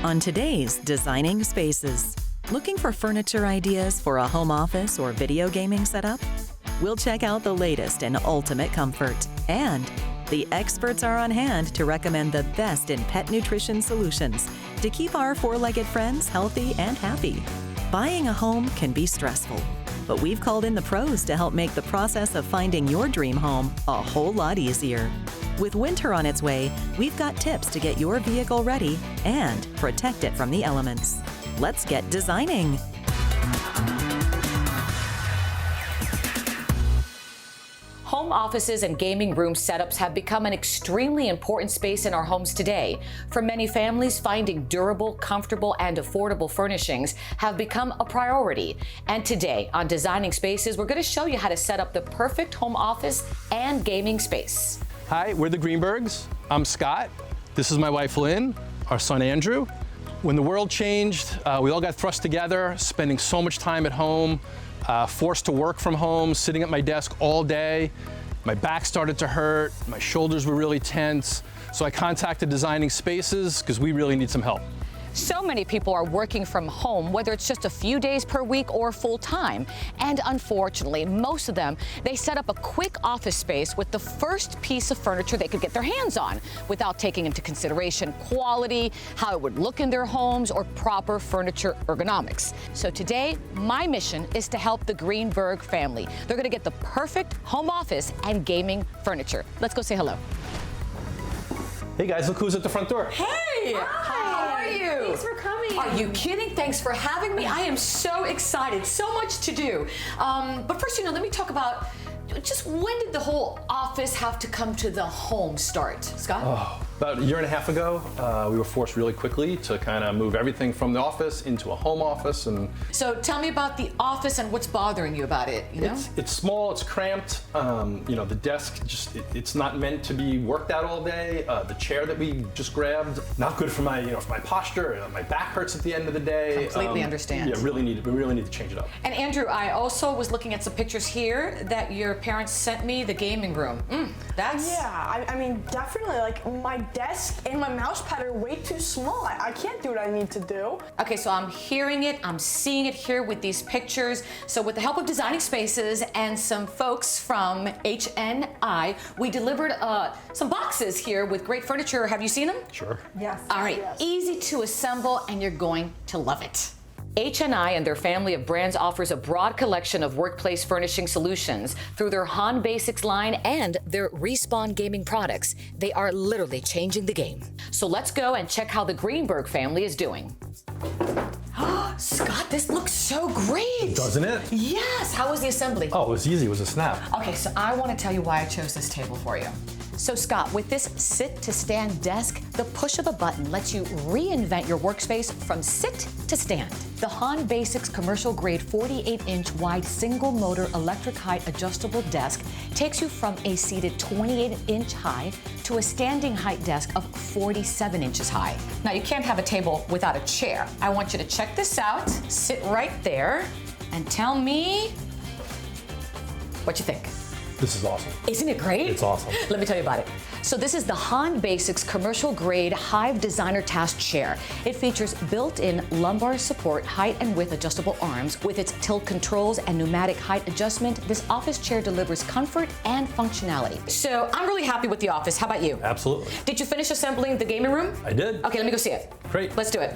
On today's Designing Spaces. Looking for furniture ideas for a home office or video gaming setup? We'll check out the latest in ultimate comfort. And the experts are on hand to recommend the best in pet nutrition solutions to keep our four-legged friends healthy and happy. Buying a home can be stressful, but we've called in the pros to help make the process of finding your dream home a whole lot easier. With winter on its way, we've got tips to get your vehicle ready and protect it from the elements. Let's get designing. Home offices and gaming room setups have become an extremely important space in our homes today. For many families, finding durable, comfortable, and affordable furnishings have become a priority. And today on Designing Spaces, we're going to show you how to set up the perfect home office and gaming space. Hi, we're the Greenbergs. I'm Scott. This is my wife, Lynn, our son, Andrew. When the world changed, we all got thrust together, spending so much time at home, forced to work from home, sitting at my desk all day. My back started to hurt, my shoulders were really tense. So I contacted Designing Spaces because we really need some help. So many people are working from home, whether it's just a few days per week or full time. And unfortunately, most of them, they set up a quick office space with the first piece of furniture they could get their hands on without taking into consideration quality, how it would look in their homes, or proper furniture ergonomics. So today, my mission is to help the Greenberg family. They're gonna get the perfect home office and gaming furniture. Let's go say hello. Hey guys, look who's at the front door. Hey! Hi, how are you? Thanks for coming. Are you kidding? Thanks for having me. I am so excited. So much to do. But first, let me talk about just when did the whole office have to come to the home start? Scott? About a year and a half ago, we were forced really quickly to kind of move everything from the office into a home office. And So tell me about the office and what's bothering you about it, It's small, it's cramped. The desk, it's not meant to be worked out all day. The chair that we just grabbed, not good for my, for my posture. My back hurts at the end of the day. Completely understand. Yeah, we really need to change it up. And Andrew, I also was looking at some pictures here that your parents sent me, the gaming room. That's... Yeah, I mean, definitely, my desk and my mouse pad are way too small. I can't do what I need to do. Okay, so I'm hearing it, I'm seeing it here with these pictures. So with the help of Designing Spaces and some folks from HNI, we delivered some boxes here with great furniture. Have you seen them? Sure. Yes. All right, yes. Easy to assemble and you're going to love it. HNI and their family of brands offers a broad collection of workplace furnishing solutions through their Han Basics line and their Respawn gaming products. They are literally changing the game. So let's go and check how the Greenberg family is doing. Scott, this looks so great. Doesn't it? Yes, how was the assembly? Oh, it was easy, it was a snap. Okay, so I want to tell you why I chose this table for you. So Scott, with this sit-to-stand desk, the push of a button lets you reinvent your workspace from sit to stand. The Han Basics commercial-grade 48-inch wide single-motor electric height adjustable desk takes you from a seated 28-inch high to a standing height desk of 47 inches high. Now, you can't have a table without a chair. I want you to check this out, sit right there, and tell me what you think. This is awesome. Isn't it great? It's awesome. Let me tell you about it. So this is the Han Basics commercial grade Hive Designer Task Chair. It features built-in lumbar support, height and width adjustable arms. With its tilt controls and pneumatic height adjustment, this office chair delivers comfort and functionality. So I'm really happy with the office. How about you? Absolutely. Did you finish assembling the gaming room? I did. Okay, let me go see it. Great. Let's do it.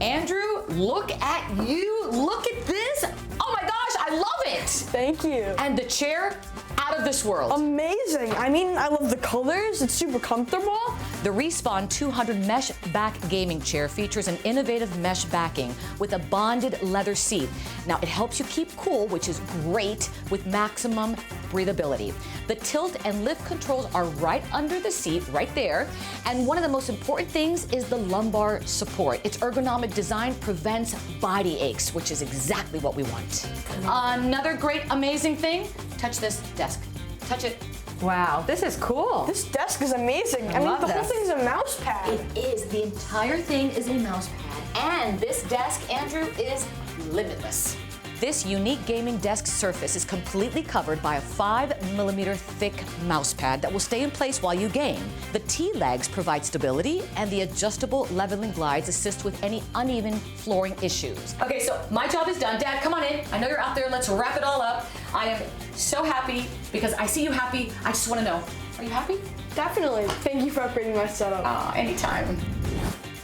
Andrew, look at you. Look at this. Oh my gosh, I love it. Thank you. And the chair, out of this world. Amazing. I mean, I love the colors. It's super comfortable. The Respawn 200 mesh back gaming chair features an innovative mesh backing with a bonded leather seat. Now, it helps you keep cool, which is great, with maximum breathability. The tilt and lift controls are right under the seat, right there. And one of the most important things is the lumbar support. Its ergonomic design prevents body aches, which is exactly what we want. Another great, amazing thing, touch this desk. Touch it. Wow, this is cool. This desk is amazing. I mean, love the whole this. thing's a mouse pad. It is. The entire thing is a mouse pad. And this desk, Andrew, is limitless. This unique gaming desk surface is completely covered by a 5mm thick mouse pad that will stay in place while you game. The T-legs provide stability, and the adjustable leveling glides assist with any uneven flooring issues. Okay, so my job is done. Dad, come on in. I know you're out there. Let's wrap it all up. I am so happy because I see you happy. I just want to know, are you happy? Definitely. Thank you for upgrading my setup. Anytime.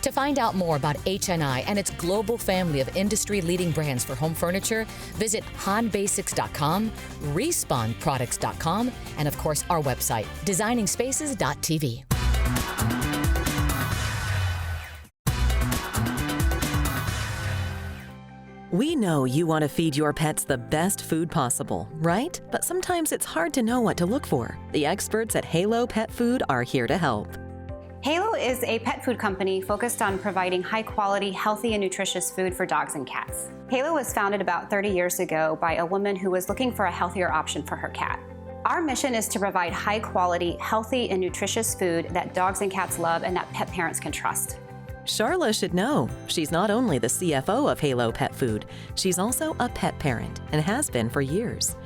To find out more about HNI and its global family of industry-leading brands for home furniture, visit HANBasics.com, RespawnProducts.com, and of course our website, designingspaces.tv. We know you want to feed your pets the best food possible, right? But sometimes it's hard to know what to look for. The experts at Halo Pet Food are here to help. Halo is a pet food company focused on providing high-quality, healthy, and nutritious food for dogs and cats. Halo was founded about 30 years ago by a woman who was looking for a healthier option for her cat. Our mission is to provide high-quality, healthy, and nutritious food that dogs and cats love and that pet parents can trust. Charla should know. She's not only the CFO of Halo Pet Food, she's also a pet parent and has been for years.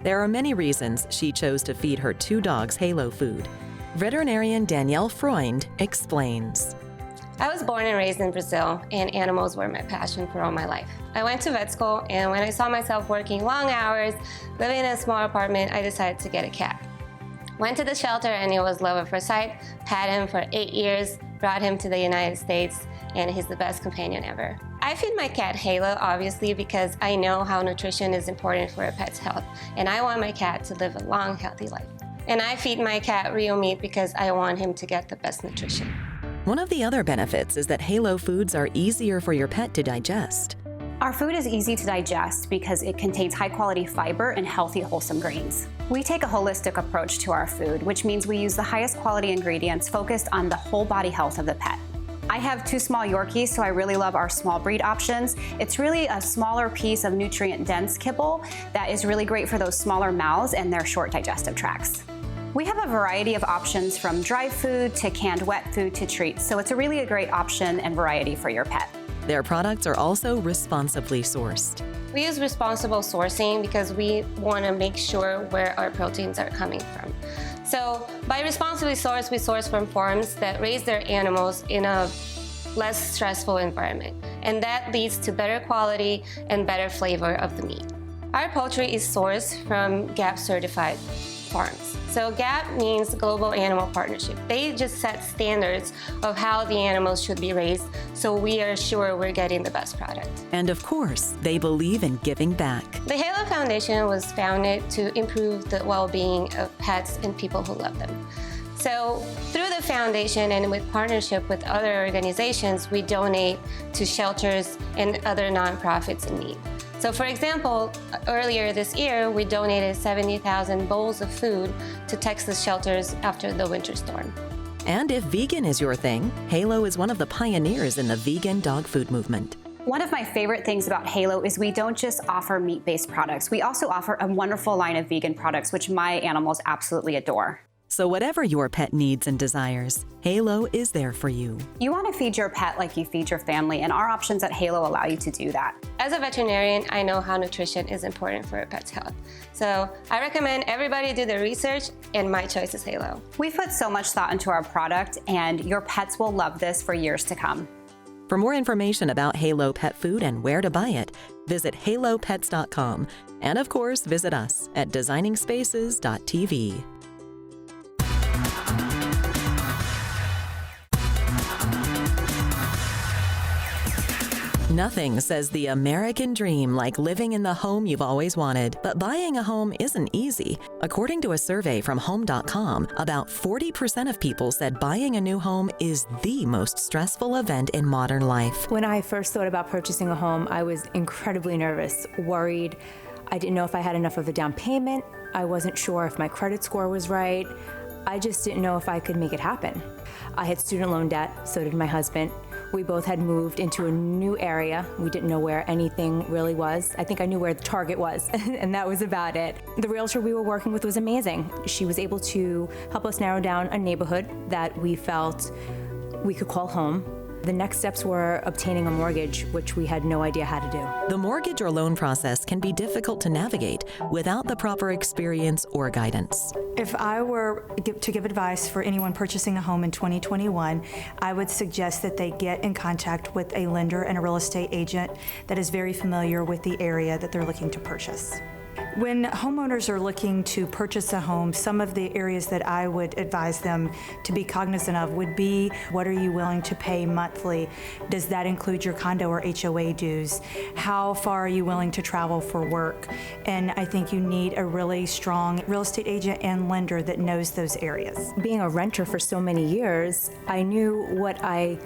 There are many reasons she chose to feed her 2 dogs Halo food. Veterinarian Danielle Freund explains. I was born and raised in Brazil, and animals were my passion for all my life. I went to vet school, and when I saw myself working long hours, living in a small apartment, I decided to get a cat. Went to the shelter, and it was love at first sight. Had him for 8 years, brought him to the United States, and he's the best companion ever. I feed my cat Halo, obviously, because I know how nutrition is important for a pet's health, and I want my cat to live a long, healthy life. And I feed my cat real meat because I want him to get the best nutrition. One of the other benefits is that Halo foods are easier for your pet to digest. Our food is easy to digest because it contains high-quality fiber and healthy, wholesome grains. We take a holistic approach to our food, which means we use the highest quality ingredients focused on the whole body health of the pet. I have 2 small Yorkies, so I really love our small breed options. It's really a smaller piece of nutrient-dense kibble that is really great for those smaller mouths and their short digestive tracts. We have a variety of options from dry food to canned wet food to treats, so it's really a great option and variety for your pet. Their products are also responsibly sourced. We use responsible sourcing because we want to make sure where our proteins are coming from. So by responsibly sourced, we source from farms that raise their animals in a less stressful environment, and that leads to better quality and better flavor of the meat. Our poultry is sourced from GAP certified farms. So GAP means Global Animal Partnership. They just set standards of how the animals should be raised, so we are sure we're getting the best product. And of course, they believe in giving back. The Halo Foundation was founded to improve the well-being of pets and people who love them. So through the foundation and with partnership with other organizations, we donate to shelters and other nonprofits in need. So for example, earlier this year, we donated 70,000 bowls of food to Texas shelters after the winter storm. And if vegan is your thing, Halo is one of the pioneers in the vegan dog food movement. One of my favorite things about Halo is we don't just offer meat-based products. We also offer a wonderful line of vegan products, which my animals absolutely adore. So whatever your pet needs and desires, Halo is there for you. You want to feed your pet like you feed your family, and our options at Halo allow you to do that. As a veterinarian, I know how nutrition is important for a pet's health. So I recommend everybody do the research, and my choice is Halo. We've put so much thought into our product, and your pets will love this for years to come. For more information about Halo Pet Food and where to buy it, visit halopets.com. And of course, visit us at designingspaces.tv. Nothing says the American dream like living in the home you've always wanted, but buying a home isn't easy. According to a survey from Home.com, about 40% of people said buying a new home is the most stressful event in modern life. When I first thought about purchasing a home, I was incredibly nervous, worried. I didn't know if I had enough of a down payment. I wasn't sure if my credit score was right. I just didn't know if I could make it happen. I had student loan debt, so did my husband. We both had moved into a new area. We didn't know where anything really was. I think I knew where the Target was, and that was about it. The realtor we were working with was amazing. She was able to help us narrow down a neighborhood that we felt we could call home. The next steps were obtaining a mortgage, which we had no idea how to do. The mortgage or loan process can be difficult to navigate without the proper experience or guidance. If I were to give advice for anyone purchasing a home in 2021, I would suggest that they get in contact with a lender and a real estate agent that is very familiar with the area that they're looking to purchase. When homeowners are looking to purchase a home, some of the areas that I would advise them to be cognizant of would be, what are you willing to pay monthly? Does that include your condo or HOA dues? How far are you willing to travel for work? And I think you need a really strong real estate agent and lender that knows those areas. Being a renter for so many years, I knew what I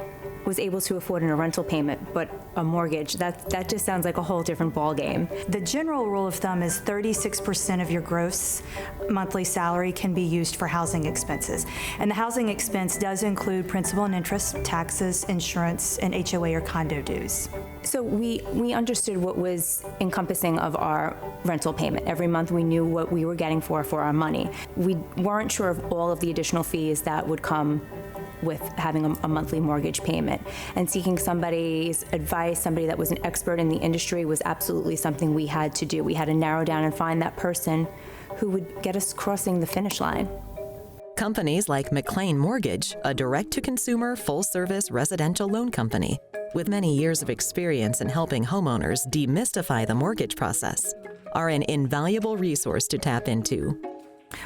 was able to afford in a rental payment, but a mortgage, that just sounds like a whole different ballgame. The general rule of thumb is 36% of your gross monthly salary can be used for housing expenses. And the housing expense does include principal and interest, taxes, insurance, and HOA or condo dues. So we understood what was encompassing of our rental payment. Every month we knew what we were getting for our money. We weren't sure of all of the additional fees that would come with having a monthly mortgage payment. And seeking somebody's advice, somebody that was an expert in the industry, was absolutely something we had to do. We had to narrow down and find that person who would get us crossing the finish line. Companies like McLean Mortgage, a direct-to-consumer, full-service residential loan company with many years of experience in helping homeowners demystify the mortgage process, are an invaluable resource to tap into.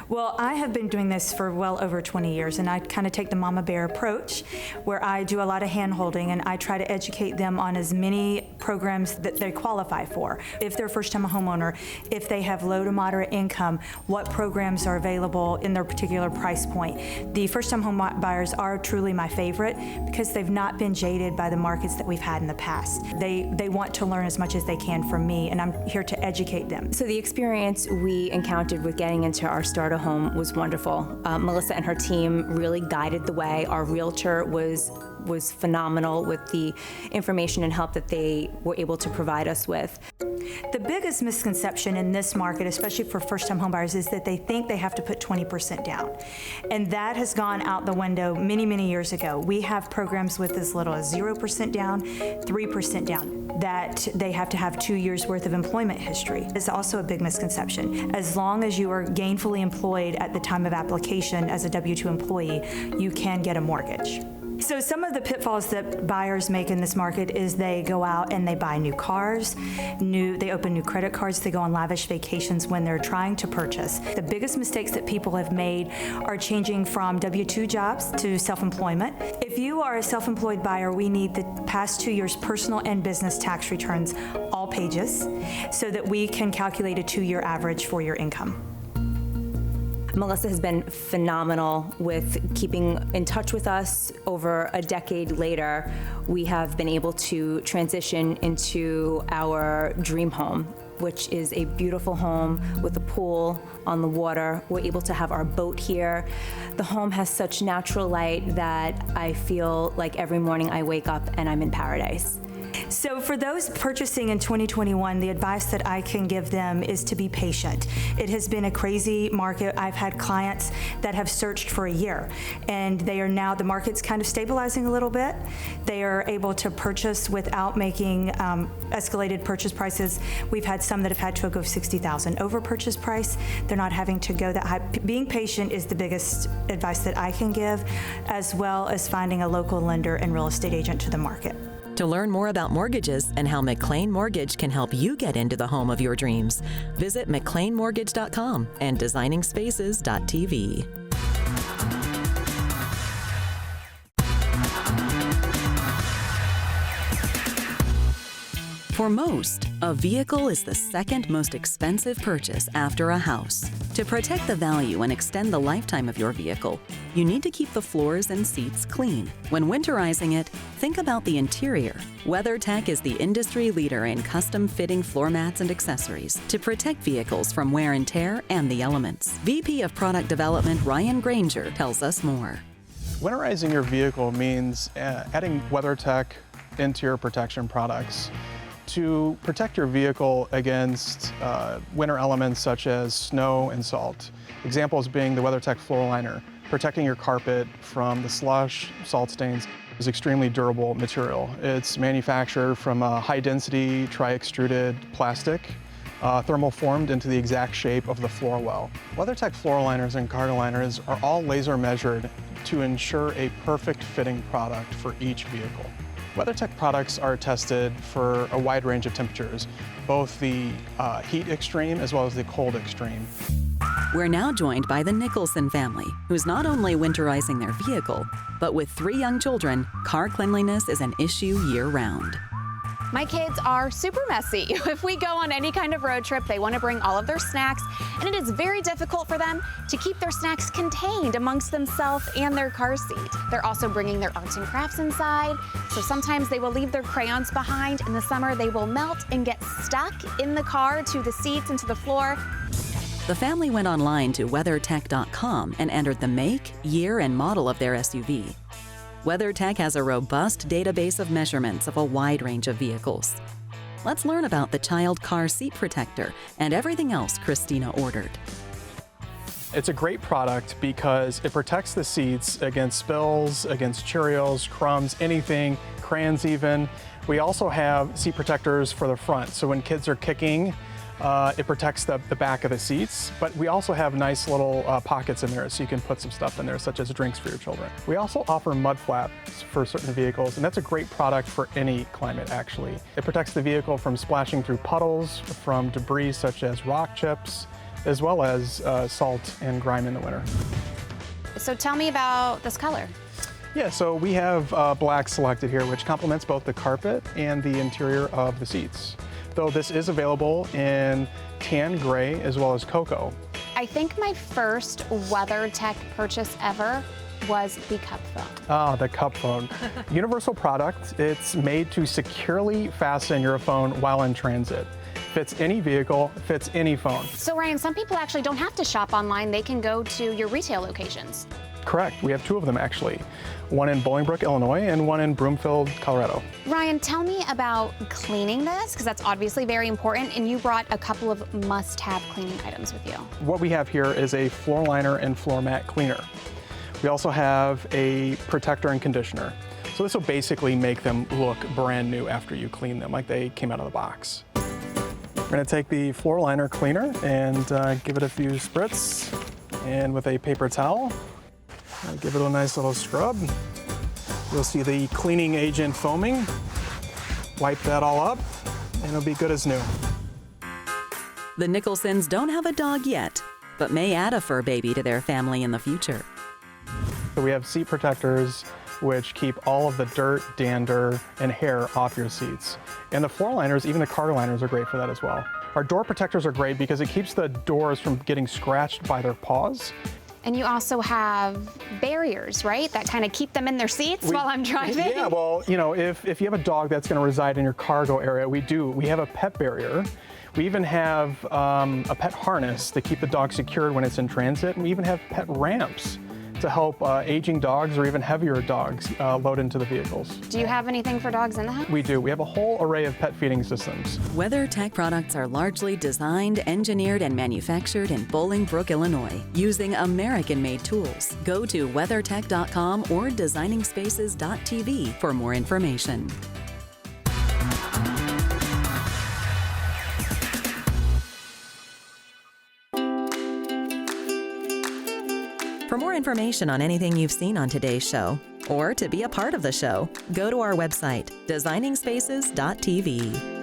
Well, I have been doing this for well over 20 years, and I kind of take the mama bear approach, where I do a lot of hand-holding, and I try to educate them on as many programs that they qualify for. If they're a first-time homeowner, if they have low to moderate income, what programs are available in their particular price point. The first-time home buyers are truly my favorite because they've not been jaded by the markets that we've had in the past. They want to learn as much as they can from me, and I'm here to educate them. So the experience we encountered with getting into our starter home was wonderful. Melissa and her team really guided the way. Our realtor was phenomenal with the information and help that they were able to provide us with. The biggest misconception in this market, especially for first-time homebuyers, is that they think they have to put 20% down. And that has gone out the window many, many years ago. We have programs with as little as 0% down, 3% down, that they have to have 2 years worth of employment history. It's also a big misconception. As long as you are gainfully employed at the time of application as a W-2 employee, you can get a mortgage. So some of the pitfalls that buyers make in this market is they go out and they buy new cars, they open new credit cards, they go on lavish vacations when they're trying to purchase. The biggest mistakes that people have made are changing from W-2 jobs to self-employment. If you are a self-employed buyer, we need the past 2 years' personal and business tax returns, all pages, so that we can calculate a 2-year average for your income. Melissa has been phenomenal with keeping in touch with us. Over a decade later, we have been able to transition into our dream home, which is a beautiful home with a pool on the water. We're able to have our boat here. The home has such natural light that I feel like every morning I wake up and I'm in paradise. So for those purchasing in 2021, the advice that I can give them is to be patient. It has been a crazy market. I've had clients that have searched for a year, and they are now, the market's kind of stabilizing a little bit. They are able to purchase without making escalated purchase prices. We've had some that have had to go $60,000 over purchase price. They're not having to go that high. Being patient is the biggest advice that I can give, as well as finding a local lender and real estate agent to the market. To learn more about mortgages and how McLean Mortgage can help you get into the home of your dreams, visit McLeanMortgage.com and Designingspaces.tv. For most, a vehicle is the second most expensive purchase after a house. To protect the value and extend the lifetime of your vehicle, you need to keep the floors and seats clean. When winterizing it, think about the interior. WeatherTech is the industry leader in custom fitting floor mats and accessories to protect vehicles from wear and tear and the elements. VP of Product Development Ryan Granger tells us more. Winterizing your vehicle means adding WeatherTech interior protection products to protect your vehicle against winter elements such as snow and salt. Examples being the WeatherTech floor liner protecting your carpet from the slush, salt stains. Is extremely durable material. It's manufactured from a high-density tri-extruded plastic, thermal formed into the exact shape of the floor well. WeatherTech floor liners and cargo liners are all laser measured to ensure a perfect fitting product for each vehicle. WeatherTech products are tested for a wide range of temperatures, both the heat extreme as well as the cold extreme. We're now joined by the Nicholson family, who's not only winterizing their vehicle, but with 3 young children, car cleanliness is an issue year-round. My kids are super messy. If we go on any kind of road trip, they want to bring all of their snacks, and it is very difficult for them to keep their snacks contained amongst themselves and their car seat. They're also bringing their arts and crafts inside, so sometimes they will leave their crayons behind. In the summer, they will melt and get stuck in the car to the seats and to the floor. The family went online to WeatherTech.com and entered the make, year, and model of their SUV. WeatherTech has a robust database of measurements of a wide range of vehicles. Let's learn about the child car seat protector and everything else Christina ordered. It's a great product because it protects the seats against spills, against Cheerios, crumbs, anything, crayons even. We also have seat protectors for the front, so when kids are kicking, it protects the back of the seats, but we also have nice little pockets in there so you can put some stuff in there, such as drinks for your children. We also offer mud flaps for certain vehicles, and that's a great product for any climate, actually. It protects the vehicle from splashing through puddles, from debris such as rock chips, as well as salt and grime in the winter. So tell me about this color. Yeah, so we have black selected here, which complements both the carpet and the interior of the seats. Though this is available in tan gray as well as cocoa. I think my first WeatherTech purchase ever was the cup phone. Ah, the cup phone. Universal product. It's made to securely fasten your phone while in transit. Fits any vehicle, fits any phone. So Ryan, some people actually don't have to shop online. They can go to your retail locations. Correct. We have 2 of them actually. One in Bolingbrook, Illinois, and one in Broomfield, Colorado. Ryan, tell me about cleaning this, because that's obviously very important, and you brought a couple of must-have cleaning items with you. What we have here is a floor liner and floor mat cleaner. We also have a protector and conditioner. So this will basically make them look brand new after you clean them, like they came out of the box. We're going to take the floor liner cleaner and give it a few spritz, and with a paper towel, give it a nice little scrub. You'll see the cleaning agent foaming. Wipe that all up, and it'll be good as new. The Nicholsons don't have a dog yet, but may add a fur baby to their family in the future. So we have seat protectors which keep all of the dirt, dander, and hair off your seats. And the floor liners, even the cargo liners, are great for that as well. Our door protectors are great because it keeps the doors from getting scratched by their paws. And you also have barriers, right? That kind of keep them in their seats while I'm driving? Yeah, well, you know, if you have a dog that's going to reside in your cargo area, we have a pet barrier. We even have a pet harness to keep the dog secured when it's in transit. And we even have pet ramps to help aging dogs or even heavier dogs load into the vehicles. Do you have anything for dogs in the house? We do. We have a whole array of pet feeding systems. WeatherTech products are largely designed, engineered, and manufactured in Bolingbrook, Illinois, using American-made tools. Go to WeatherTech.com or designingspaces.tv for more information. For more information on anything you've seen on today's show, or to be a part of the show, go to our website, designingspaces.tv.